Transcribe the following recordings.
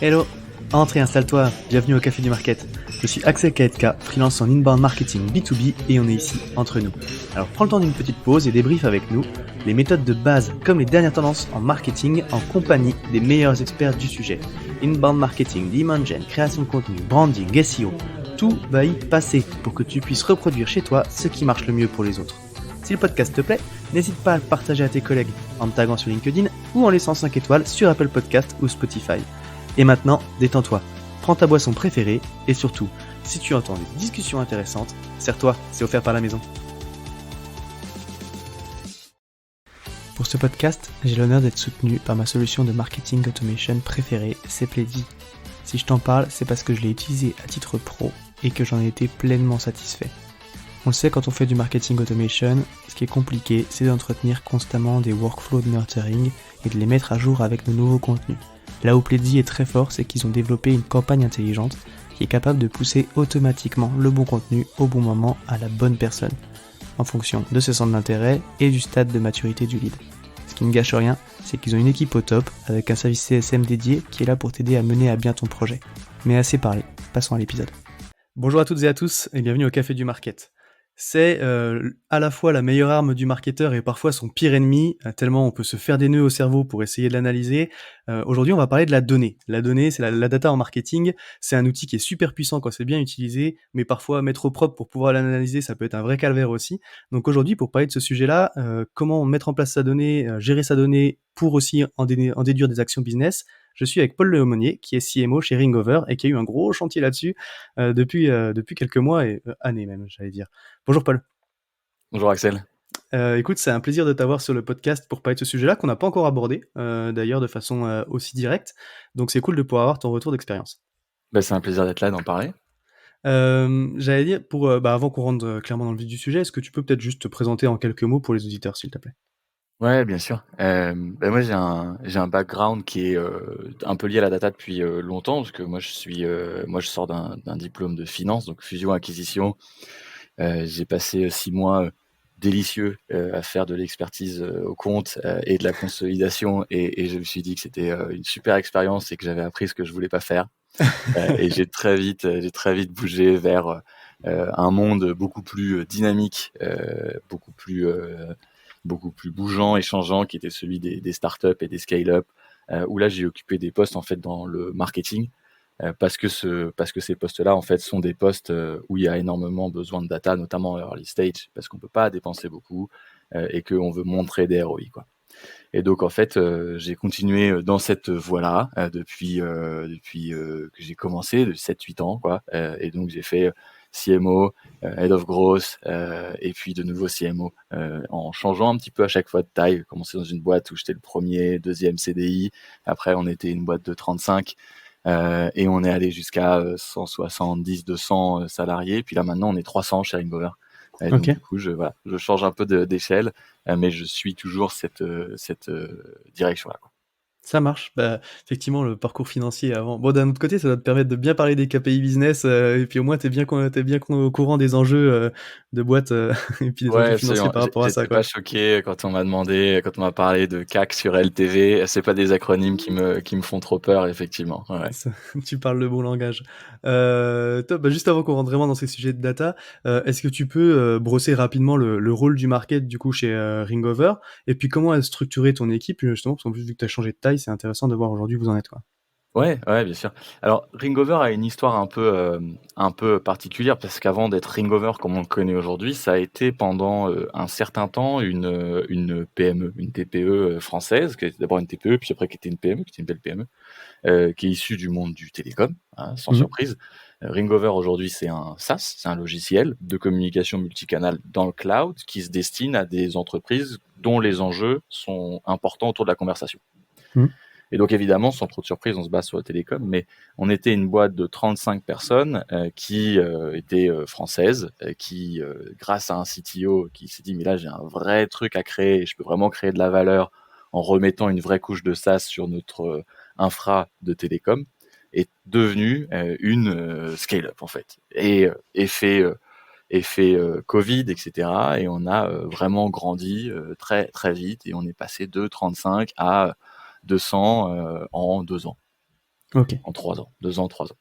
Hello, entre et installe-toi, bienvenue au Café du Market. Je suis Axel Kaetka, freelance en inbound marketing B2B et on est ici entre nous. Alors prends le temps d'une petite pause et débrief avec nous les méthodes de base comme les dernières tendances en marketing en compagnie des meilleurs experts du sujet. Inbound marketing, demand gen, création de contenu, branding, SEO, tout va y passer pour que tu puisses reproduire chez toi ce qui marche le mieux pour les autres. Si le podcast te plaît, n'hésite pas à le partager à tes collègues en me taguant sur LinkedIn ou en laissant 5 étoiles sur Apple Podcast ou Spotify. Et maintenant, détends-toi, prends ta boisson préférée et surtout, si tu entends des discussions intéressantes, serre-toi, c'est offert par la maison. Pour ce podcast, j'ai l'honneur d'être soutenu par ma solution de marketing automation préférée, Sepleady. Si je t'en parle, c'est parce que je l'ai utilisé à titre pro et que j'en ai été pleinement satisfait. On le sait, quand on fait du marketing automation, ce qui est compliqué, c'est d'entretenir constamment des workflows de nurturing et de les mettre à jour avec nos nouveaux contenus. Là où Pleddy est très fort, c'est qu'ils ont développé une campagne intelligente qui est capable de pousser automatiquement le bon contenu au bon moment à la bonne personne, en fonction de ses centres d'intérêt et du stade de maturité du lead. Ce qui ne gâche rien, c'est qu'ils ont une équipe au top avec un service CSM dédié qui est là pour t'aider à mener à bien ton projet. Mais assez parlé, passons à l'épisode. Bonjour à toutes et à tous et bienvenue au Café du Market. C'est à la fois la meilleure arme du marketeur et parfois son pire ennemi, tellement on peut se faire des nœuds au cerveau pour essayer de l'analyser. Aujourd'hui, on va parler de la donnée. La donnée, c'est la data en marketing. C'est un outil qui est super puissant quand c'est bien utilisé, mais parfois mettre au propre pour pouvoir l'analyser, ça peut être un vrai calvaire aussi. Donc aujourd'hui, pour parler de ce sujet-là, comment mettre en place sa donnée, gérer sa donnée pour aussi en déduire des actions business, je suis avec Paul Leaumonier, qui est CMO chez Ringover et qui a eu un gros chantier là-dessus depuis quelques mois et années même, j'allais dire. Bonjour Paul. Bonjour Axel. Écoute, c'est un plaisir de t'avoir sur le podcast pour parler de ce sujet-là qu'on n'a pas encore abordé, d'ailleurs de façon aussi directe. Donc c'est cool de pouvoir avoir ton retour d'expérience. C'est un plaisir d'être là, d'en parler. J'allais dire, avant qu'on rentre clairement dans le vif du sujet, est-ce que tu peux peut-être juste te présenter en quelques mots pour les auditeurs, s'il te plaît? Ouais, bien sûr. Moi j'ai un background qui est, un peu lié à la data depuis, longtemps parce que moi je sors d'un diplôme de finance, donc fusion-acquisition. J'ai passé 6 mois, délicieux, à faire de l'expertise, au compte, et de la consolidation et je me suis dit que c'était, une super expérience et que j'avais appris ce que je voulais pas faire. Et j'ai très vite bougé vers, un monde beaucoup plus, dynamique, beaucoup plus bougeant et changeant, qui était celui des startups et des scale-up, où là j'ai occupé des postes en fait dans le marketing, parce que ces postes-là en fait sont des postes, où il y a énormément besoin de data, notamment early stage, parce qu'on peut pas dépenser beaucoup, et qu'on veut montrer des ROI, quoi. Et donc en fait, j'ai continué dans cette voie-là, depuis que j'ai commencé, de 7-8 ans, quoi. Et donc j'ai fait CMO, Head of Growth, et puis de nouveau CMO, en changeant un petit peu à chaque fois de taille. J'ai commencé dans une boîte où j'étais le premier, deuxième CDI. Après, on était une boîte de 35, et on est allé jusqu'à 170-200 salariés. Puis là, maintenant, on est 300 chez Ringover. Et donc, Ok. du coup, je change un peu d'échelle, mais je suis toujours cette direction-là, quoi. Ça marche. Effectivement, le parcours financier avant. Bon, d'un autre côté, ça doit te permettre de bien parler des KPI business, et puis au moins, t'es bien au courant des enjeux de boîte, et puis des enjeux Ouais, financiers absolument. par rapport à ça, J'étais pas quoi. choqué quand on m'a parlé de CAC sur LTV. C'est pas des acronymes qui me font trop peur, effectivement. Ouais. Ça, tu parles le bon langage. Top. Juste avant qu'on rentre vraiment dans ces sujets de data, est-ce que tu peux brosser rapidement le rôle du market du coup chez Ringover et puis comment est structurée ton équipe justement parce qu'en plus vu que tu as changé de taille, c'est intéressant de voir aujourd'hui où vous en êtes quoi. Ouais, ouais, bien sûr. Alors, Ringover a une histoire un peu particulière parce qu'avant d'être Ringover comme on le connaît aujourd'hui, ça a été pendant un certain temps une PME, une TPE française, qui était d'abord une TPE, puis après qui était une PME, qui était une belle PME, qui est issue du monde du télécom, hein, sans Mhm. surprise. Ringover aujourd'hui, c'est un SaaS, c'est un logiciel de communication multicanal dans le cloud qui se destine à des entreprises dont les enjeux sont importants autour de la conversation. Mhm. Et donc évidemment, sans trop de surprise, on se base sur la télécom, mais on était une boîte de 35 personnes qui était française, qui, grâce à un CTO qui s'est dit mais là j'ai un vrai truc à créer, et je peux vraiment créer de la valeur en remettant une vraie couche de SaaS sur notre infra de télécom, est devenue une scale-up en fait. Et effet Covid, etc. Et on a vraiment grandi très très vite et on est passé de 35 à 200 en 2 ans, Ok. en 3 ans, 2 ans, 3 ans.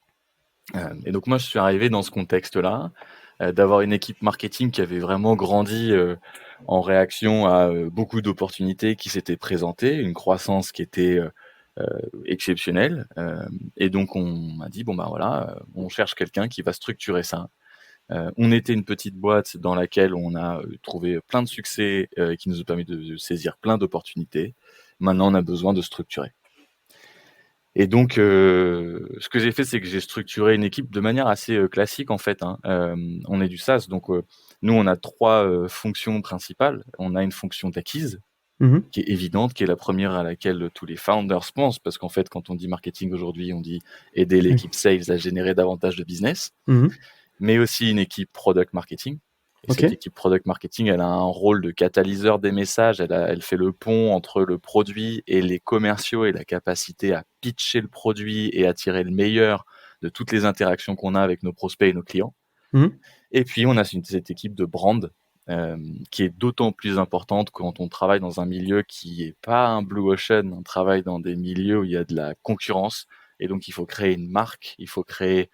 Et donc moi je suis arrivé dans ce contexte-là, d'avoir une équipe marketing qui avait vraiment grandi en réaction à beaucoup d'opportunités qui s'étaient présentées, une croissance qui était exceptionnelle. Et donc on m'a dit bon bah voilà, on cherche quelqu'un qui va structurer ça. On était une petite boîte dans laquelle on a trouvé plein de succès et qui nous a permis de saisir plein d'opportunités. Maintenant, on a besoin de structurer. Et donc, ce que j'ai fait, c'est que j'ai structuré une équipe de manière assez classique en fait. Hein. On est du SaaS, donc nous, on a 3 fonctions principales. On a une fonction d'acquise, Mhm. qui est évidente, qui est la première à laquelle tous les founders pensent, parce qu'en fait, quand on dit marketing aujourd'hui, on dit aider Oui. l'équipe sales à générer davantage de business. Mhm. Mais aussi une équipe product marketing. Et Ok. cette équipe product marketing, elle a un rôle de catalyseur des messages. Elle fait le pont entre le produit et les commerciaux et la capacité à pitcher le produit et à tirer le meilleur de toutes les interactions qu'on a avec nos prospects et nos clients. Mhm. Et puis, on a cette équipe de brand qui est d'autant plus importante quand on travaille dans un milieu qui est pas un blue ocean. On travaille dans des milieux où il y a de la concurrence. Et donc, il faut créer une marque, il faut créer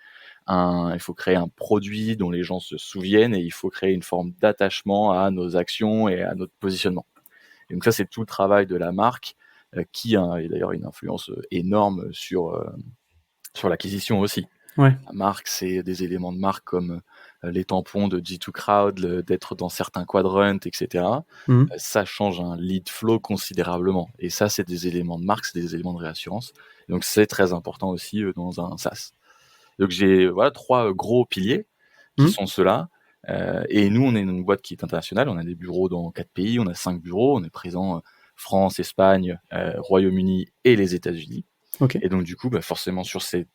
un produit dont les gens se souviennent et il faut créer une forme d'attachement à nos actions et à notre positionnement. Et donc ça, c'est tout le travail de la marque qui a d'ailleurs une influence énorme sur l'acquisition aussi. Ouais. La marque, c'est des éléments de marque comme les tampons de G2 Crowd, d'être dans certains quadrants, etc. Mhm. Ça change un lead flow considérablement. Et ça, c'est des éléments de marque, c'est des éléments de réassurance. Donc c'est très important aussi dans un SaaS. Donc j'ai voilà 3 gros piliers qui Mhm. sont ceux-là. Et nous, on est une boîte qui est internationale. On a des bureaux dans 4 pays. On a 5 bureaux. On est présent France, Espagne, Royaume-Uni et les États-Unis. Ok. Et donc du coup, bah, forcément sur ces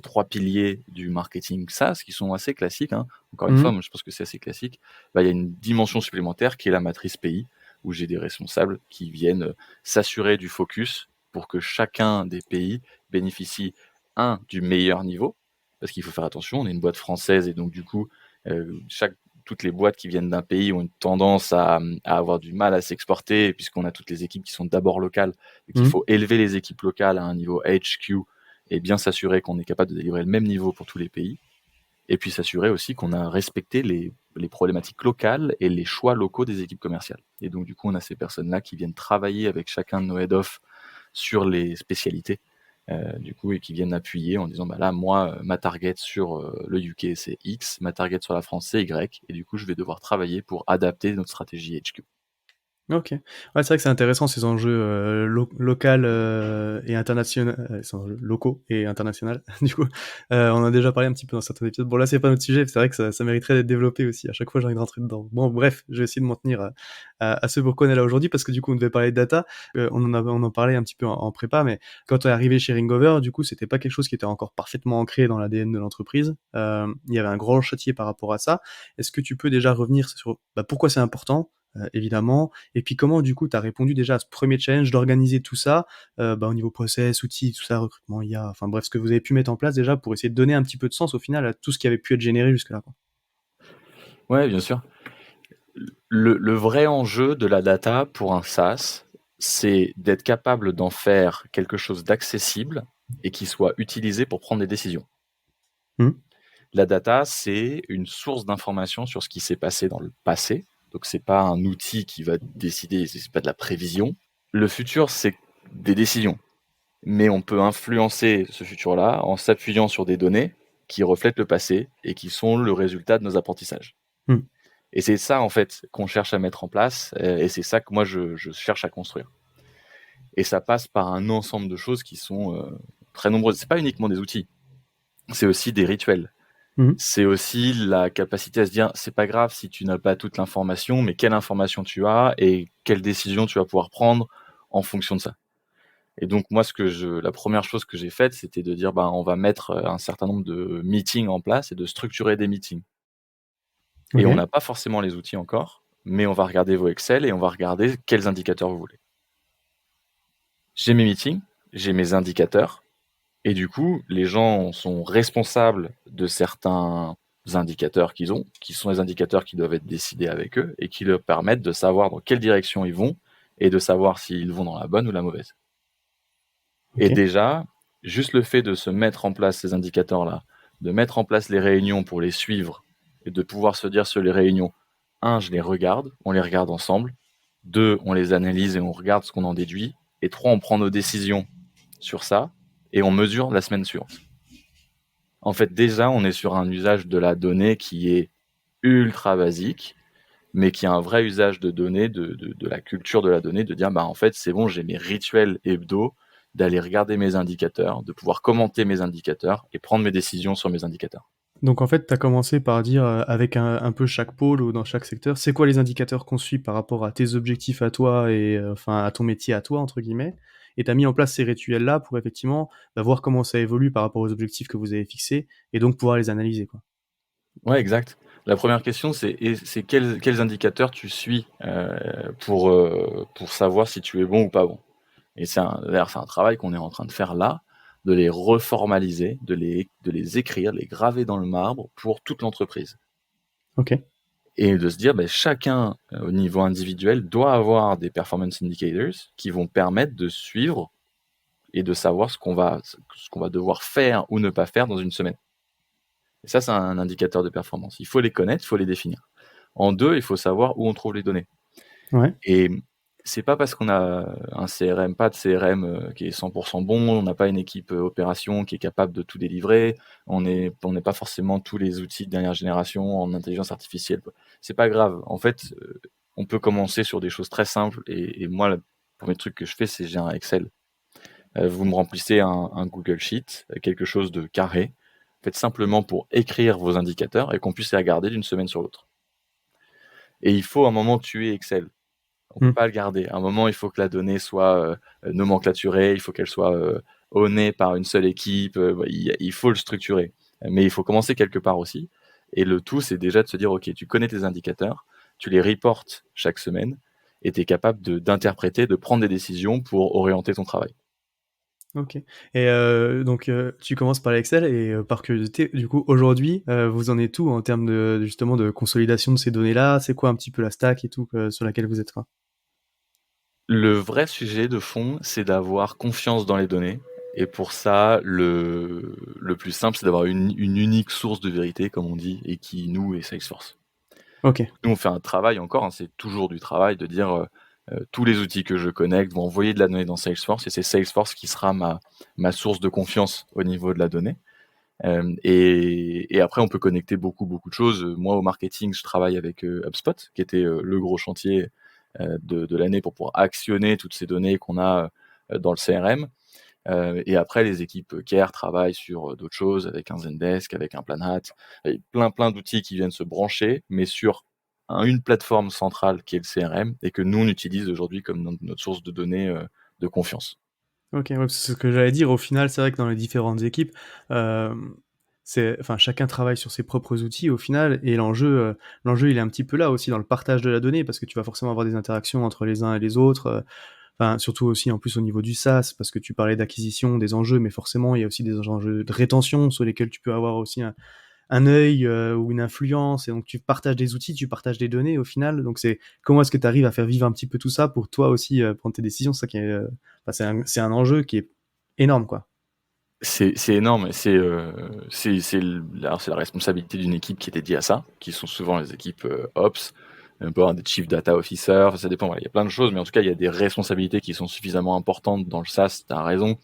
3 piliers du marketing SaaS qui sont assez classiques, hein. Encore une fois, Mhm. moi je pense que c'est assez classique. Bah, il y a une dimension supplémentaire qui est la matrice pays, où j'ai des responsables qui viennent s'assurer du focus pour que chacun des pays bénéficie du meilleur niveau, parce qu'il faut faire attention, on est une boîte française et donc du coup, toutes les boîtes qui viennent d'un pays ont une tendance à avoir du mal à s'exporter, puisqu'on a toutes les équipes qui sont d'abord locales, et qu'il Mhm. faut élever les équipes locales à un niveau HQ et bien s'assurer qu'on est capable de délivrer le même niveau pour tous les pays, et puis s'assurer aussi qu'on a respecté les problématiques locales et les choix locaux des équipes commerciales. Et donc du coup, on a ces personnes-là qui viennent travailler avec chacun de nos head-off sur les spécialités, du coup, et qui viennent appuyer en disant bah là, moi, ma target sur le UK c'est X, ma target sur la France c'est Y, et du coup, je vais devoir travailler pour adapter notre stratégie HQ. OK. Ouais, c'est vrai que c'est intéressant ces enjeux, local, et ces enjeux locaux et international du coup. On en a déjà parlé un petit peu dans certains épisodes. Bon là, c'est pas notre sujet, c'est vrai que ça mériterait d'être développé aussi. À chaque fois, j'ai envie de rentrer dedans. Bon bref, je vais essayer de m'en tenir à ce pourquoi on est là aujourd'hui, parce que du coup, on devait parler de data. On en parlait un petit peu en prépa, mais quand on est arrivé chez Ringover, du coup, c'était pas quelque chose qui était encore parfaitement ancré dans l'ADN de l'entreprise. Il y avait un gros chantier par rapport à ça. Est-ce que tu peux déjà revenir sur, pourquoi c'est important, évidemment, et puis comment du coup tu as répondu déjà à ce premier challenge d'organiser tout ça, au niveau process, outils, tout ça, recrutement, IA, enfin bref, ce que vous avez pu mettre en place déjà pour essayer de donner un petit peu de sens au final à tout ce qui avait pu être généré jusque-là, quoi. Ouais, bien sûr. Le vrai enjeu de la data pour un SaaS, c'est d'être capable d'en faire quelque chose d'accessible et qui soit utilisé pour prendre des décisions. Mmh. La data, c'est une source d'information sur ce qui s'est passé dans le passé. Donc, c'est pas un outil qui va décider, c'est pas de la prévision. Le futur, c'est des décisions. Mais on peut influencer ce futur-là en s'appuyant sur des données qui reflètent le passé et qui sont le résultat de nos apprentissages. Mmh. Et c'est ça, en fait, qu'on cherche à mettre en place, et c'est ça que moi, je cherche à construire. Et ça passe par un ensemble de choses qui sont très nombreuses. C'est pas uniquement des outils, c'est aussi des rituels. Mmh. C'est aussi la capacité à se dire, c'est pas grave si tu n'as pas toute l'information, mais quelle information tu as et quelle décision tu vas pouvoir prendre en fonction de ça. Et donc moi, la première chose que j'ai faite, c'était de dire, on va mettre un certain nombre de meetings en place et de structurer des meetings. Et on OK. n'a pas forcément les outils encore, mais on va regarder vos Excel et on va regarder quels indicateurs vous voulez. J'ai mes meetings, j'ai mes indicateurs, Et du coup, les gens sont responsables de certains indicateurs qu'ils ont, qui sont les indicateurs qui doivent être décidés avec eux et qui leur permettent de savoir dans quelle direction ils vont et de savoir s'ils vont dans la bonne ou la mauvaise. Et Ok. déjà, juste le fait de se mettre en place ces indicateurs-là, de mettre en place les réunions pour les suivre et de pouvoir se dire sur les réunions, un, je les regarde, on les regarde ensemble. Deux, on les analyse et on regarde ce qu'on en déduit. Et trois, on prend nos décisions sur ça et on mesure la semaine suivante. En fait, déjà, on est sur un usage de la donnée qui est ultra basique, mais qui a un vrai usage de données, de la culture de la donnée, de dire, bah, en fait, c'est bon, j'ai mes rituels hebdo, d'aller regarder mes indicateurs, de pouvoir commenter mes indicateurs et prendre mes décisions sur mes indicateurs. Donc en fait, tu as commencé par dire, avec un peu chaque pôle ou dans chaque secteur, c'est quoi les indicateurs qu'on suit par rapport à tes objectifs à toi et enfin à ton métier à toi, entre guillemets. Et tu as mis en place ces rituels-là pour effectivement bah, voir comment ça évolue par rapport aux objectifs que vous avez fixés et donc pouvoir les analyser, quoi. Ouais, exact. La première question, c'est quels indicateurs tu suis pour savoir si tu es bon ou pas bon. Et d'ailleurs, c'est un travail qu'on est en train de faire là, de les reformaliser, de les écrire, de les graver dans le marbre pour toute l'entreprise. Ok. Et de se dire, ben, chacun au niveau individuel doit avoir des performance indicators qui vont permettre de suivre et de savoir ce qu'on va devoir faire ou ne pas faire dans une semaine. Et ça, c'est un indicateur de performance. Il faut les connaître, il faut les définir. En deux, il faut savoir où on trouve les données. Ouais. Et c'est pas parce qu'on a un CRM, pas de CRM qui est 100% bon, on n'a pas une équipe opération qui est capable de tout délivrer, on n'est pas forcément tous les outils de dernière génération en intelligence artificielle. C'est pas grave. En fait, on peut commencer sur des choses très simples. Et moi, le premier truc que je fais, c'est j'ai un Excel. Vous me remplissez un Google Sheet, quelque chose de carré, faites simplement pour écrire vos indicateurs et qu'on puisse les regarder d'une semaine sur l'autre. Et il faut à un moment tuer Excel. On peut Hmm. pas le garder. À un moment, il faut que la donnée soit nomenclaturée, il faut qu'elle soit ownée par une seule équipe. Il faut le structurer. Mais il faut commencer quelque part aussi. Et le tout, c'est déjà de se dire, OK, tu connais tes indicateurs, tu les reportes chaque semaine et tu es capable d'interpréter, de prendre des décisions pour orienter ton travail. Ok. Et donc tu commences par l'Excel et par curiosité, du coup aujourd'hui, vous en êtes où en termes de justement de consolidation de ces données-là? C'est quoi un petit peu la stack et tout sur laquelle vous êtes, quoi? Le vrai sujet de fond, c'est d'avoir confiance dans les données. Et pour ça, le plus simple, c'est d'avoir une unique source de vérité, comme on dit, et qui, nous, est Salesforce. Ok. Nous, on fait un travail encore, hein, c'est toujours du travail, de dire tous les outils que je connecte vont envoyer de la donnée dans Salesforce, et c'est Salesforce qui sera ma source de confiance au niveau de la donnée. Et après, on peut connecter beaucoup, beaucoup de choses. Moi, au marketing, je travaille avec HubSpot, qui était le gros chantier de l'année pour pouvoir actionner toutes ces données qu'on a dans le CRM. Et après, les équipes care travaillent sur d'autres choses, avec un Zendesk, avec un Planhat, et plein d'outils qui viennent se brancher, mais sur une plateforme centrale qui est le CRM, et que nous, on utilise aujourd'hui comme notre source de données de confiance. Ok, ouais, c'est ce que j'allais dire. Au final, c'est vrai que dans les différentes équipes, enfin, chacun travaille sur ses propres outils au final, et l'enjeu, il est un petit peu là aussi dans le partage de la donnée, parce que tu vas forcément avoir des interactions entre les uns et les autres. Enfin, surtout aussi en plus au niveau du SaaS, parce que tu parlais d'acquisition, des enjeux, mais forcément, il y a aussi des enjeux de rétention sur lesquels tu peux avoir aussi un œil ou une influence, et donc tu partages des outils, tu partages des données au final. Donc c'est comment est-ce que tu arrives à faire vivre un petit peu tout ça pour toi aussi prendre tes décisions. C'est ça qui est, enfin, c'est un enjeu qui est énorme, quoi. C'est énorme, alors c'est la responsabilité d'une équipe qui est dédiée à ça, qui sont souvent les équipes Ops, on peut avoir des Chief Data Officer, ça dépend, voilà, il y a plein de choses, mais en tout cas, il y a des responsabilités qui sont suffisamment importantes dans le SaaS, tu as raison,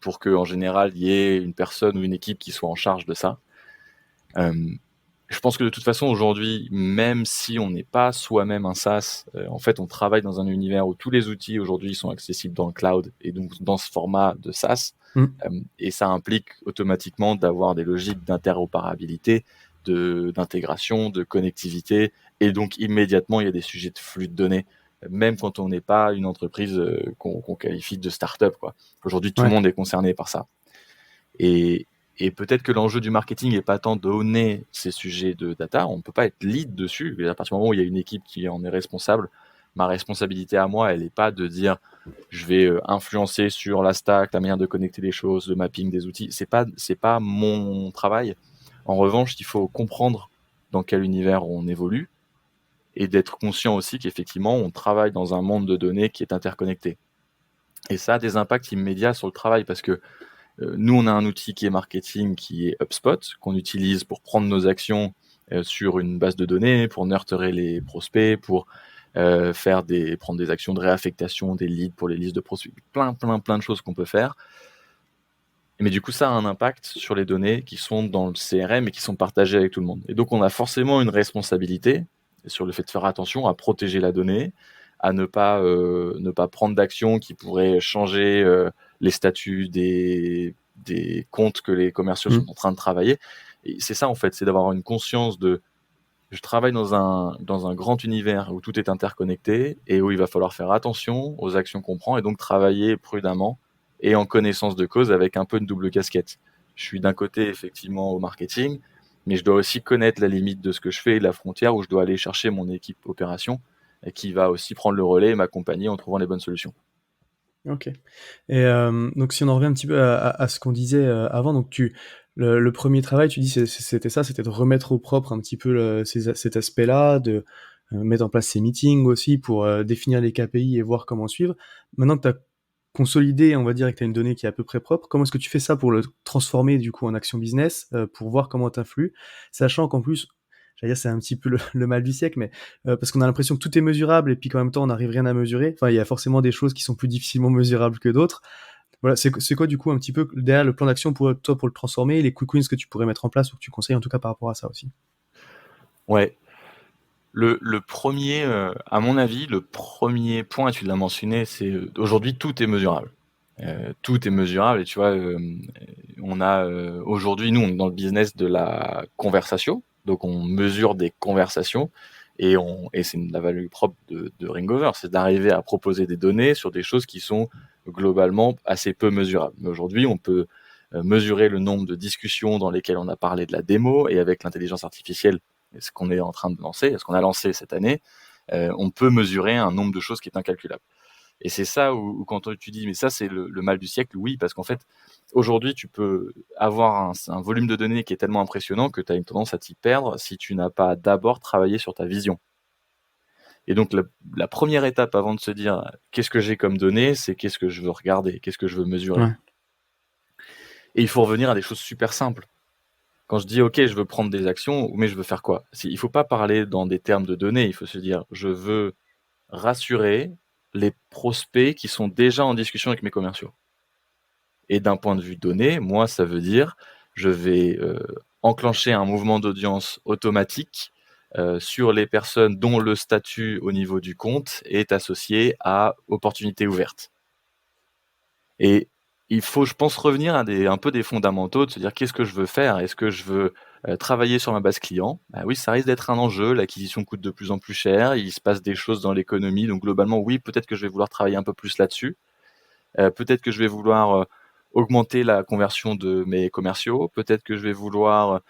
pour qu'en général, il y ait une personne ou une équipe qui soit en charge de ça. Euh, je pense que de toute façon, aujourd'hui, même si on n'est pas soi-même un SaaS, en fait, on travaille dans un univers où tous les outils aujourd'hui sont accessibles dans le cloud et donc dans ce format de SaaS. Mm. Et ça implique automatiquement d'avoir des logiques d'interopérabilité, d'intégration, de connectivité. Et donc, immédiatement, il y a des sujets de flux de données, même quand on n'est pas une entreprise qu'on qualifie de start-up, quoi. Aujourd'hui, tout le Ouais. monde est concerné par ça. Et, et peut-être que l'enjeu du marketing n'est pas tant de donner ces sujets de data, on ne peut pas être lead dessus. À partir du moment où il y a une équipe qui en est responsable, ma responsabilité à moi, elle n'est pas de dire je vais influencer sur la stack, la manière de connecter les choses, le mapping des outils. C'est pas mon travail. En revanche, il faut comprendre dans quel univers on évolue et d'être conscient aussi qu'effectivement, on travaille dans un monde de données qui est interconnecté. Et ça a des impacts immédiats sur le travail parce que nous, on a un outil qui est marketing, qui est HubSpot, qu'on utilise pour prendre nos actions sur une base de données, pour nurturer les prospects, pour prendre des actions de réaffectation des leads pour les listes de prospects, plein de choses qu'on peut faire. Mais du coup, ça a un impact sur les données qui sont dans le CRM et qui sont partagées avec tout le monde. Et donc, on a forcément une responsabilité sur le fait de faire attention à protéger la donnée, à ne pas prendre d'actions qui pourraient changer les statuts des comptes que les commerciaux sont en train de travailler. Et c'est ça, en fait, c'est d'avoir une conscience de je travaille dans un grand univers où tout est interconnecté et où il va falloir faire attention aux actions qu'on prend et donc travailler prudemment et en connaissance de cause avec un peu une double casquette. Je suis d'un côté effectivement au marketing, mais je dois aussi connaître la limite de ce que je fais et la frontière où je dois aller chercher mon équipe opération et qui va aussi prendre le relais et m'accompagner en trouvant les bonnes solutions. OK. Et donc si on en revient un petit peu à ce qu'on disait, avant, donc le 1er travail, tu dis c'était ça, c'était de remettre au propre un petit peu cet aspect-là, de, mettre en place ces meetings aussi pour, définir les KPI et voir comment suivre. Maintenant que tu as consolidé, on va dire, et que tu as une donnée qui est à peu près propre, comment est-ce que tu fais ça pour le transformer du coup en action business, pour voir comment tu influes? Sachant qu'en plus, j'allais dire c'est un petit peu le mal du siècle, mais parce qu'on a l'impression que tout est mesurable et puis qu'en même temps on n'arrive rien à mesurer. Enfin, il y a forcément des choses qui sont plus difficilement mesurables que d'autres. Voilà, c'est quoi du coup un petit peu derrière le plan d'action pour toi pour le transformer, les quick wins que tu pourrais mettre en place ou que tu conseilles en tout cas par rapport à ça aussi? Ouais. Le premier, à mon avis, le premier point, tu l'as mentionné, c'est aujourd'hui tout est mesurable. Tout est mesurable et tu vois, on a aujourd'hui, nous, on est dans le business de la conversation, donc on mesure des conversations et c'est la valeur propre de Ringover, c'est d'arriver à proposer des données sur des choses qui sont globalement assez peu mesurables. Mais aujourd'hui, on peut mesurer le nombre de discussions dans lesquelles on a parlé de la démo et avec l'intelligence artificielle, ce qu'on est en train de lancer, ce qu'on a lancé cette année, on peut mesurer un nombre de choses qui est incalculable. Et c'est ça où quand tu dis, mais ça c'est le mal du siècle, oui, parce qu'en fait, aujourd'hui, tu peux avoir un volume de données qui est tellement impressionnant que tu as une tendance à t'y perdre si tu n'as pas d'abord travaillé sur ta vision. Et donc, la première étape avant de se dire qu'est-ce que j'ai comme données, c'est qu'est-ce que je veux regarder, qu'est-ce que je veux mesurer. Ouais. Et il faut revenir à des choses super simples. Quand je dis, OK, je veux prendre des actions, mais je veux faire quoi? Il ne faut pas parler dans des termes de données, il faut se dire, je veux rassurer les prospects qui sont déjà en discussion avec mes commerciaux. Et d'un point de vue données, moi, ça veut dire, je vais enclencher un mouvement d'audience automatique sur les personnes dont le statut au niveau du compte est associé à opportunité ouverte. Et il faut, je pense, revenir à un peu des fondamentaux, de se dire qu'est-ce que je veux faire? Est-ce que je veux travailler sur ma base client? Bah oui, ça risque d'être un enjeu. L'acquisition coûte de plus en plus cher. Il se passe des choses dans l'économie. Donc globalement, oui, peut-être que je vais vouloir travailler un peu plus là-dessus. Peut-être que je vais vouloir augmenter la conversion de mes commerciaux. Peut-être que je vais vouloir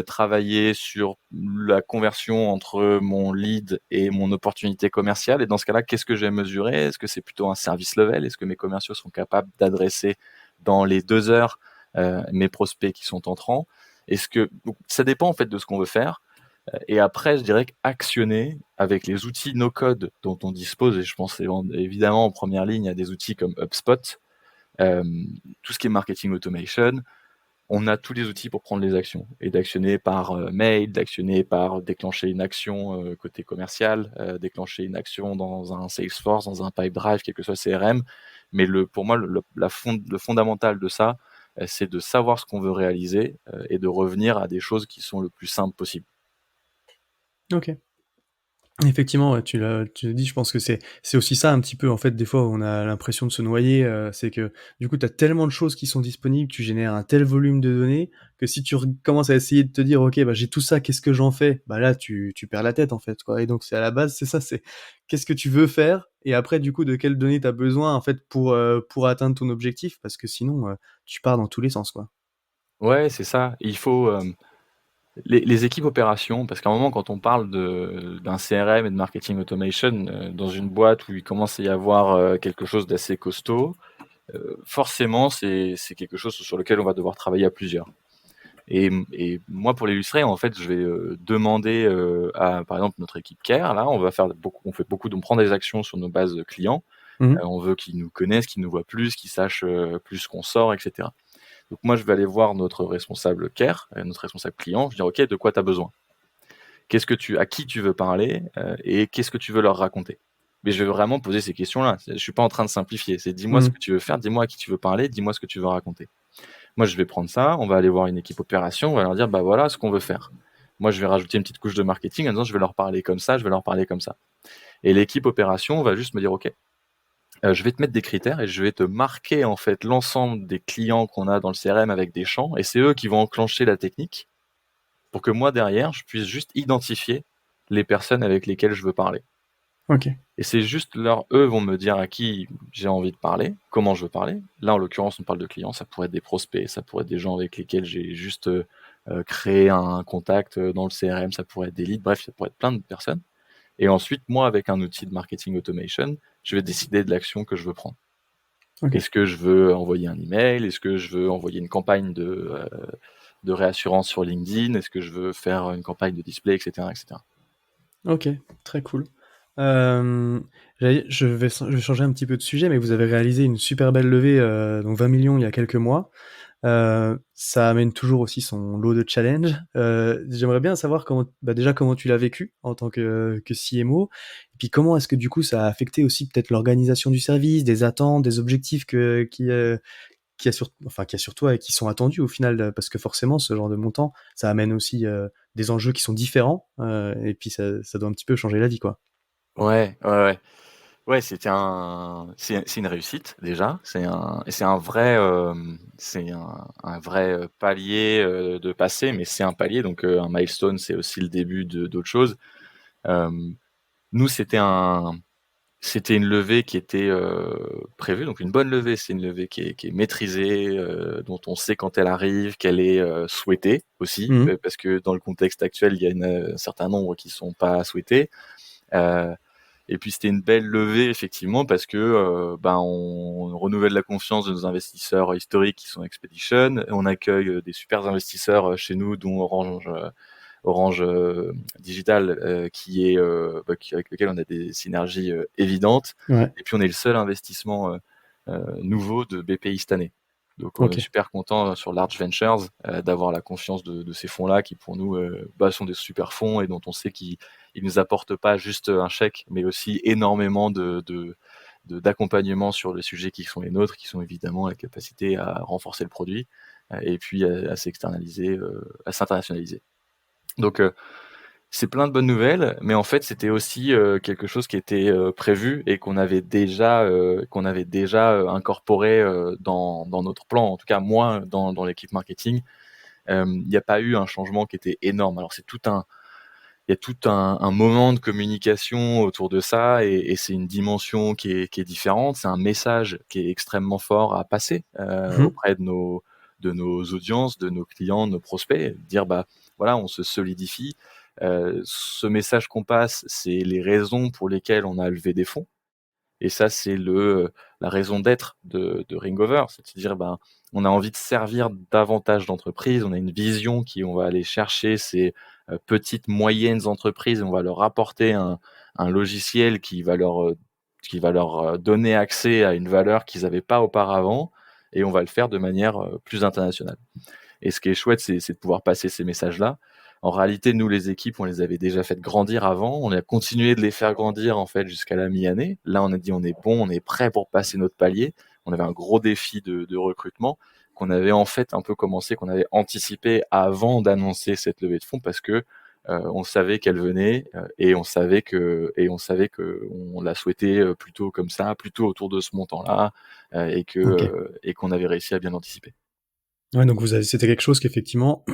travailler sur la conversion entre mon lead et mon opportunité commerciale. Et dans ce cas-là, qu'est-ce que je vais mesurer? Est-ce que c'est plutôt un service level? Est-ce que mes commerciaux sont capables d'adresser dans les 2 heures mes prospects qui sont entrants? Donc, ça dépend en fait de ce qu'on veut faire. Et après, je dirais qu'actionner avec les outils no-code dont on dispose, et je pense évidemment en première ligne à des outils comme HubSpot, tout ce qui est marketing automation, on a tous les outils pour prendre les actions et d'actionner par mail, d'actionner par déclencher une action côté commercial, déclencher une action dans un Salesforce, dans un Pipedrive, quel que soit CRM. Mais pour moi, le fondamental de ça, c'est de savoir ce qu'on veut réaliser et de revenir à des choses qui sont le plus simples possible. OK. Effectivement, ouais, tu l'as dit, je pense que c'est aussi ça un petit peu, en fait, des fois, où on a l'impression de se noyer, c'est que, du coup, tu as tellement de choses qui sont disponibles, tu génères un tel volume de données, que si tu commences à essayer de te dire: «OK, bah, j'ai tout ça, qu'est-ce que j'en fais?» Bah, là, tu perds la tête, en fait, quoi et donc c'est à la base, c'est ça, c'est qu'est-ce que tu veux faire? Et après, du coup, de quelles données tu as besoin, en fait, pour atteindre ton objectif? Parce que sinon, tu pars dans tous les sens, quoi. Ouais, c'est ça. Il faut, Les équipes opérations, parce qu'à un moment, quand on parle d'un CRM et de marketing automation dans une boîte où il commence à y avoir quelque chose d'assez costaud, forcément, c'est quelque chose sur lequel on va devoir travailler à plusieurs. Et moi, pour l'illustrer, en fait, je vais demander à, par exemple, notre équipe Care, là, on fait beaucoup, on prend des actions sur nos bases clients. Mmh. On veut qu'ils nous connaissent, qu'ils nous voient plus, qu'ils sachent plus qu'on sort, etc. Donc moi, je vais aller voir notre responsable Care, notre responsable client. Je vais dire, OK, de quoi tu as besoin? À qui tu veux parler et qu'est-ce que tu veux leur raconter? Mais je vais vraiment poser ces questions-là. Je suis pas en train de simplifier. C'est dis-moi ce Mmh. que tu veux faire, dis-moi à qui tu veux parler, dis-moi ce que tu veux raconter. Moi, je vais prendre ça, on va aller voir une équipe opération, on va leur dire, bah voilà ce qu'on veut faire. Moi, je vais rajouter une petite couche de marketing en disant, je vais leur parler comme ça, je vais leur parler comme ça. Et l'équipe opération va juste me dire, OK, je vais te mettre des critères et je vais te marquer en fait l'ensemble des clients qu'on a dans le CRM avec des champs, et c'est eux qui vont enclencher la technique pour que moi, derrière, je puisse juste identifier les personnes avec lesquelles je veux parler. OK. Et c'est juste eux vont me dire à qui j'ai envie de parler, comment je veux parler. Là, en l'occurrence, on parle de clients, ça pourrait être des prospects, ça pourrait être des gens avec lesquels j'ai juste créé un contact dans le CRM, ça pourrait être des leads, bref, ça pourrait être plein de personnes. Et ensuite, moi, avec un outil de marketing automation, je vais décider de l'action que je veux prendre. OK. Est-ce que je veux envoyer un email? Est-ce que je veux envoyer une campagne de réassurance sur LinkedIn? Est-ce que je veux faire une campagne de display, etc., etc. OK, très cool. Je vais changer un petit peu de sujet, mais vous avez réalisé une super belle levée, donc 20 millions il y a quelques mois. Ça amène toujours aussi son lot de challenges. J'aimerais bien savoir déjà comment tu l'as vécu en tant que CMO? Et puis comment est-ce que du coup ça a affecté aussi peut-être l'organisation du service, des attentes, des objectifs qu'il y a sur toi et qui sont attendus au final, parce que forcément ce genre de montant, ça amène aussi, des enjeux qui sont différents, et puis ça doit un petit peu changer la vie, quoi. Ouais, ouais, ouais. Ouais, c'est une réussite déjà. C'est un vrai, un vrai palier de passer, mais c'est un palier, donc un milestone, c'est aussi le début d'autres choses. Euh, Nous, c'était une levée qui était prévue, donc une bonne levée, c'est une levée qui est maîtrisée, dont on sait quand elle arrive, qu'elle est souhaitée aussi, Mmh. parce que dans le contexte actuel, il y a un certain nombre qui sont pas souhaités. Euh, et puis c'était une belle levée effectivement parce que on renouvelle la confiance de nos investisseurs historiques qui sont Expedition. On accueille des super investisseurs chez nous, dont Orange Digital, avec lequel on a des synergies évidentes. Ouais. Et puis on est le seul investissement nouveau de BPI cette année. Donc on est OK. super content sur Large Ventures d'avoir la confiance de ces fonds-là qui pour nous sont des super fonds et dont on sait qu'ils nous apportent pas juste un chèque, mais aussi énormément d'accompagnement sur les sujets qui sont les nôtres, qui sont évidemment la capacité à renforcer le produit et puis à s'externaliser, à s'internationaliser. Donc c'est plein de bonnes nouvelles, mais en fait c'était aussi quelque chose qui était prévu et qu'on avait déjà incorporé dans notre plan. En tout cas moi dans l'équipe marketing, il n'y a pas eu un changement qui était énorme. Alors il y a tout un moment de communication autour de ça et c'est une dimension qui est différente. C'est un message qui est extrêmement fort à passer Mmh. auprès de nos audiences, de nos clients, de nos prospects. Dire bah voilà, on se solidifie. Ce message qu'on passe, c'est les raisons pour lesquelles on a levé des fonds. Et ça, c'est la raison d'être de Ringover. C'est-à-dire, ben, on a envie de servir davantage d'entreprises. On a une vision on va aller chercher ces petites, moyennes entreprises. On va leur apporter un logiciel qui va leur donner accès à une valeur qu'ils n'avaient pas auparavant. Et on va le faire de manière plus internationale. Et ce qui est chouette, c'est de pouvoir passer ces messages-là. En réalité, nous, les équipes, on les avait déjà fait grandir avant. On a continué de les faire grandir, en fait, jusqu'à la mi-année. Là, on a dit, on est bon, on est prêt pour passer notre palier. On avait un gros défi de recrutement qu'on avait, en fait, un peu commencé, qu'on avait anticipé avant d'annoncer cette levée de fonds parce que on savait qu'elle venait et on savait que on la souhaitait plutôt comme ça, plutôt autour de ce montant-là OK. et qu'on avait réussi à bien anticiper. Ouais, donc c'était quelque chose qu'effectivement,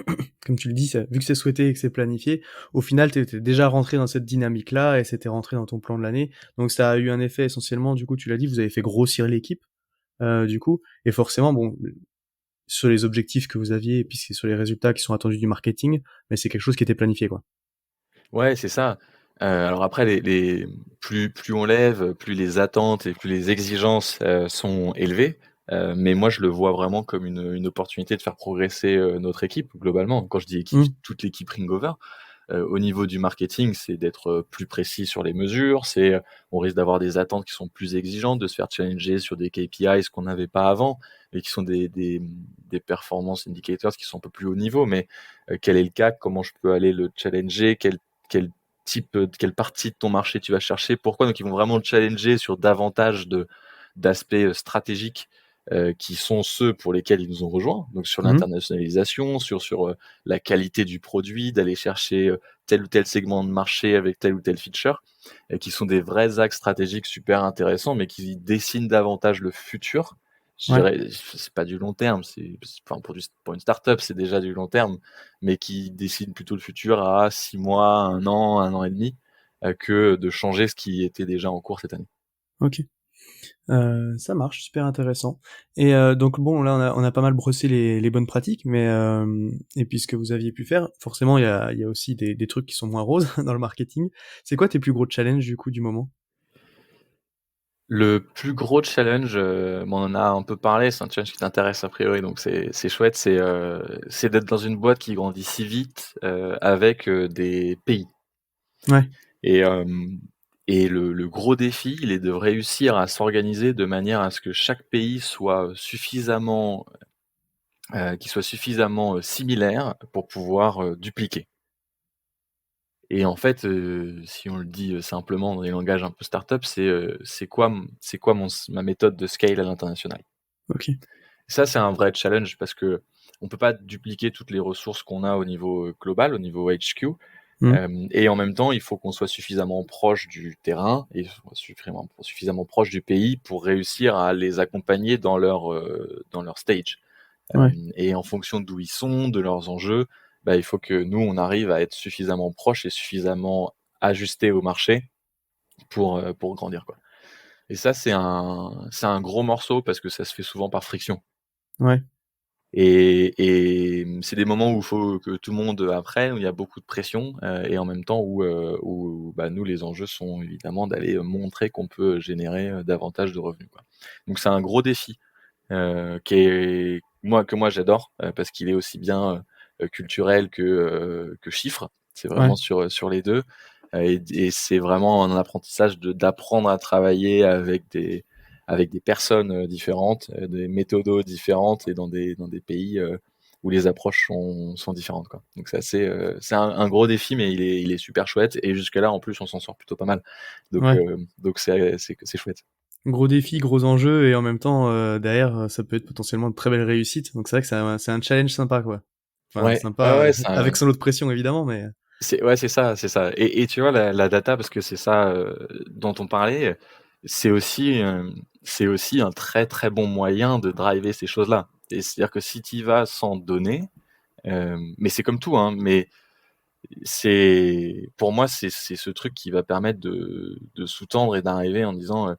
comme tu le dis, vu que c'est souhaité et que c'est planifié, au final, tu étais déjà rentré dans cette dynamique-là et c'était rentré dans ton plan de l'année. Donc ça a eu un effet essentiellement, du coup, tu l'as dit, vous avez fait grossir l'équipe, du coup, et forcément, bon, sur les objectifs que vous aviez et puis c'est sur les résultats qui sont attendus du marketing, mais c'est quelque chose qui était planifié, quoi. Ouais, c'est ça. Alors après plus on lève, plus les attentes et plus les exigences, sont élevées. Mais moi je le vois vraiment comme une opportunité de faire progresser, notre équipe globalement. Quand je dis équipe, Mmh. toute l'équipe Ringover. Au niveau du marketing, c'est d'être, plus précis sur les mesures, on risque d'avoir des attentes qui sont plus exigeantes, de se faire challenger sur des KPIs qu'on n'avait pas avant et qui sont des performance indicators qui sont un peu plus haut niveau. Mais, quel est le cas? Comment je peux aller le challenger? Quel quelle partie de ton marché tu vas chercher? Pourquoi? Donc ils vont vraiment le challenger sur davantage d'aspects, stratégiques, qui sont ceux pour lesquels ils nous ont rejoints. Donc sur Mmh. l'internationalisation, sur la qualité du produit, d'aller chercher, tel ou tel segment de marché avec telle ou telle feature, et qui sont des vrais axes stratégiques super intéressants, mais qui dessinent davantage le futur. Je Ouais. dirais, c'est pas du long terme, enfin, pour une start-up, c'est déjà du long terme, mais qui dessinent plutôt le futur à 6 mois, 1 an et demi, que de changer ce qui était déjà en cours cette année. OK. Ça marche, super intéressant et donc bon, là, on a pas mal brossé les bonnes pratiques, mais et puis ce que vous aviez pu faire, forcément, il y a aussi des trucs qui sont moins roses dans le marketing. C'est quoi tes plus gros challenges, du coup, du moment? Le plus gros challenge, on en a un peu parlé, c'est un challenge qui t'intéresse a priori, donc c'est chouette, c'est d'être dans une boîte qui grandit si vite, avec, des pays. Ouais, Et le gros défi, il est de réussir à s'organiser de manière à ce que chaque pays soit suffisamment, qu'il soit suffisamment, similaire pour pouvoir, dupliquer. Et en fait, si on le dit, simplement dans des langages un peu start-up, c'est quoi ma méthode de scale à l'international? OK. Ça, c'est un vrai challenge parce que on peut pas dupliquer toutes les ressources qu'on a au niveau, global, au niveau HQ. Mmh. Et en même temps, il faut qu'on soit suffisamment proche du terrain et suffisamment proche du pays pour réussir à les accompagner dans leur stage. Ouais, Et en fonction d'où ils sont, de leurs enjeux, bah, il faut que nous, on arrive à être suffisamment proche et suffisamment ajustés au marché pour grandir, quoi. Et ça, c'est un gros morceau parce que ça se fait souvent par friction. ouais, C'est des moments où il faut que tout le monde apprenne, où il y a beaucoup de pression, et en même temps où, bah, nous, les enjeux sont évidemment d'aller, montrer qu'on peut générer, davantage de revenus, quoi. Donc c'est un gros défi, que moi j'adore, parce qu'il est aussi bien, culturel que chiffre. C'est vraiment ouais, sur les 2, et c'est vraiment un apprentissage d'apprendre à travailler avec des personnes, différentes, des méthodos différentes et dans des pays, où les approches sont différentes, quoi. Donc c'est un gros défi, mais il est super chouette et jusque-là, en plus, on s'en sort plutôt pas mal. ouais. Donc c'est chouette. Gros défi, gros enjeu et en même temps, derrière, ça peut être potentiellement de très belles réussites, donc c'est vrai que c'est un challenge sympa, quoi. Enfin Ouais, ouais, sympa, ouais, c'est avec son lot de pression évidemment, mais ouais, c'est ça et tu vois la data parce que c'est ça, dont on parlait, c'est aussi un très, très bon moyen de driver ces choses-là et c'est-à-dire que si tu y vas sans données, mais c'est comme tout, hein, mais c'est pour moi, c'est ce truc qui va permettre de sous-tendre et d'arriver en disant,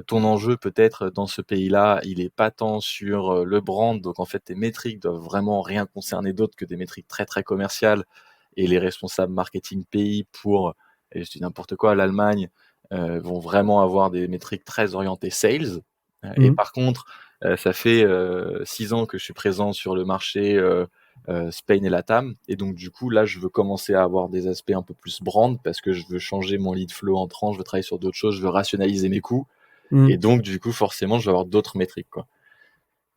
ton enjeu peut-être dans ce pays-là, il est pas tant sur, le brand, donc en fait tes métriques doivent vraiment rien concerner d'autre que des métriques très, très commerciales et les responsables marketing pays pour, et je dis n'importe quoi, l'Allemagne, vont vraiment avoir des métriques très orientées sales. Et mmh, par contre, ça fait, 6 ans que je suis présent sur le marché, Spain et LATAM et donc du coup, là, je veux commencer à avoir des aspects un peu plus brand parce que je veux changer mon lead flow entrant, je veux travailler sur d'autres choses, je veux rationaliser mes coûts mmh, et donc du coup, forcément, je vais avoir d'autres métriques, quoi.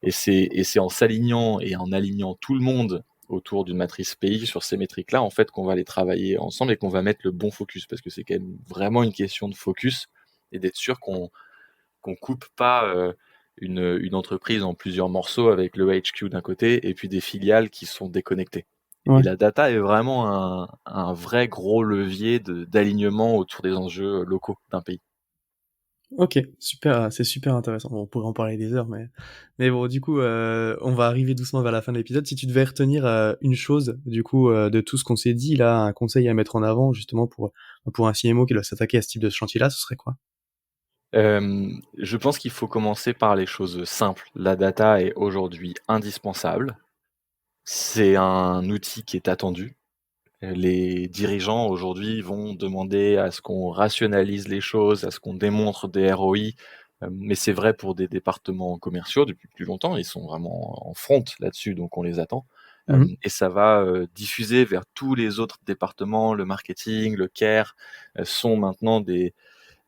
Et c'est en s'alignant et en alignant tout le monde autour d'une matrice pays sur ces métriques-là, en fait, qu'on va aller travailler ensemble et qu'on va mettre le bon focus parce que c'est quand même vraiment une question de focus et d'être sûr qu'on coupe pas, une entreprise en plusieurs morceaux avec le HQ d'un côté et puis des filiales qui sont déconnectées. Et ouais. la data est vraiment un vrai gros levier d'alignement autour des enjeux, locaux d'un pays. OK, super, c'est super intéressant. Bon, on pourrait en parler des heures, mais bon, du coup, on va arriver doucement vers la fin de l'épisode. Si tu devais retenir, une chose, du coup, de tout ce qu'on s'est dit là, un conseil à mettre en avant justement pour un CMO qui doit s'attaquer à ce type de chantier-là, ce serait quoi? Je pense qu'il faut commencer par les choses simples. La data est aujourd'hui indispensable. C'est un outil qui est attendu. Les dirigeants aujourd'hui vont demander à ce qu'on rationalise les choses, à ce qu'on démontre des ROI, mais c'est vrai pour des départements commerciaux depuis plus longtemps. Ils sont vraiment en front là-dessus, donc on les attend. Et ça va diffuser vers tous les autres départements. Le marketing, le care sont maintenant des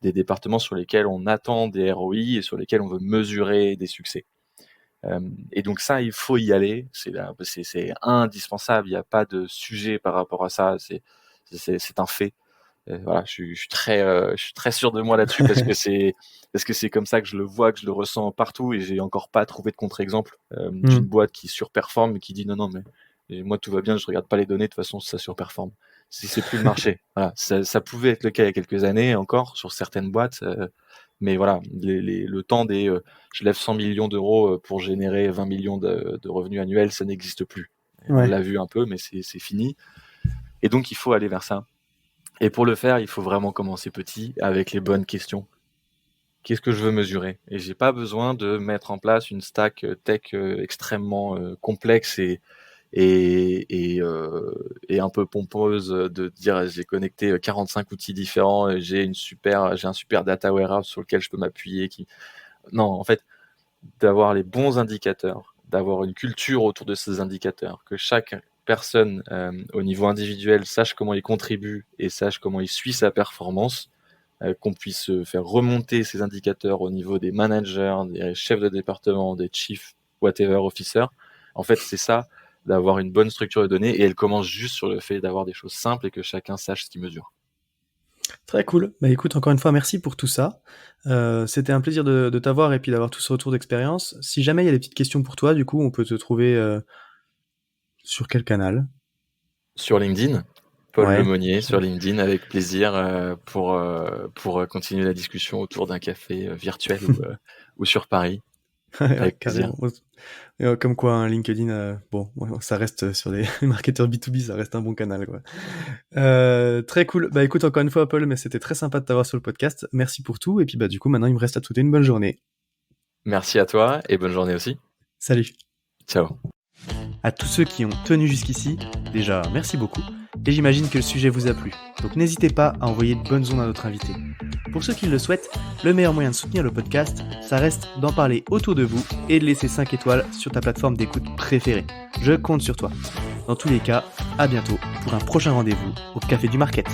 départements sur lesquels on attend des ROI et sur lesquels on veut mesurer des succès. Et donc ça, il faut y aller. C'est indispensable. Il n'y a pas de sujet par rapport à ça. C'est un fait. Voilà, je suis très sûr de moi là-dessus parce que c'est comme ça que je le vois, que je le ressens partout, et j'ai encore pas trouvé de contre-exemple d'une boîte qui surperforme et qui dit non mais moi tout va bien, je regarde pas les données, de toute façon ça surperforme. C'est plus le marché. Voilà, ça pouvait être le cas il y a quelques années encore sur certaines boîtes, mais voilà, le temps des je lève 100 millions d'euros pour générer 20 millions de revenus annuels, ça n'existe plus. On l'a vu un peu, mais c'est fini. Et donc il faut aller vers ça. Et pour le faire, il faut vraiment commencer petit, avec les bonnes questions. Qu'est-ce que je veux mesurer? Et j'ai pas besoin de mettre en place une stack tech extrêmement complexe et un peu pompeuse, de dire j'ai connecté 45 outils différents, j'ai un super data warehouse sur lequel je peux m'appuyer. Non, en fait, d'avoir les bons indicateurs, d'avoir une culture autour de ces indicateurs, que chaque personne au niveau individuel sache comment il contribue et sache comment il suit sa performance, qu'on puisse faire remonter ces indicateurs au niveau des managers, des chefs de département, des chief whatever officers. En fait, c'est ça, d'avoir une bonne structure de données, et elle commence juste sur le fait d'avoir des choses simples et que chacun sache ce qu'il mesure. Très cool. Bah écoute, encore une fois, merci pour tout ça. C'était un plaisir de t'avoir et puis d'avoir tout ce retour d'expérience. Si jamais il y a des petites questions pour toi, du coup, on peut te trouver sur quel canal? Sur LinkedIn, Paul Ouais. Lemonnier, sur LinkedIn, avec plaisir, pour continuer la discussion autour d'un café virtuel ou sur Paris, Ouais, avec plaisir. carrément. Comme quoi, hein, LinkedIn, bon, ouais, ça reste sur les marketeurs B2B, ça reste un bon canal, quoi. Très cool. Bah écoute, encore une fois, Paul, mais c'était très sympa de t'avoir sur le podcast. Merci pour tout. Et puis bah du coup, maintenant, il me reste à te souhaiter une bonne journée. Merci à toi et bonne journée aussi. Salut. Ciao. À tous ceux qui ont tenu jusqu'ici, déjà, merci beaucoup. Et j'imagine que le sujet vous a plu. Donc n'hésitez pas à envoyer de bonnes ondes à notre invité. Pour ceux qui le souhaitent, le meilleur moyen de soutenir le podcast, ça reste d'en parler autour de vous et de laisser 5 étoiles sur ta plateforme d'écoute préférée. Je compte sur toi. Dans tous les cas, à bientôt pour un prochain rendez-vous au Café du Market.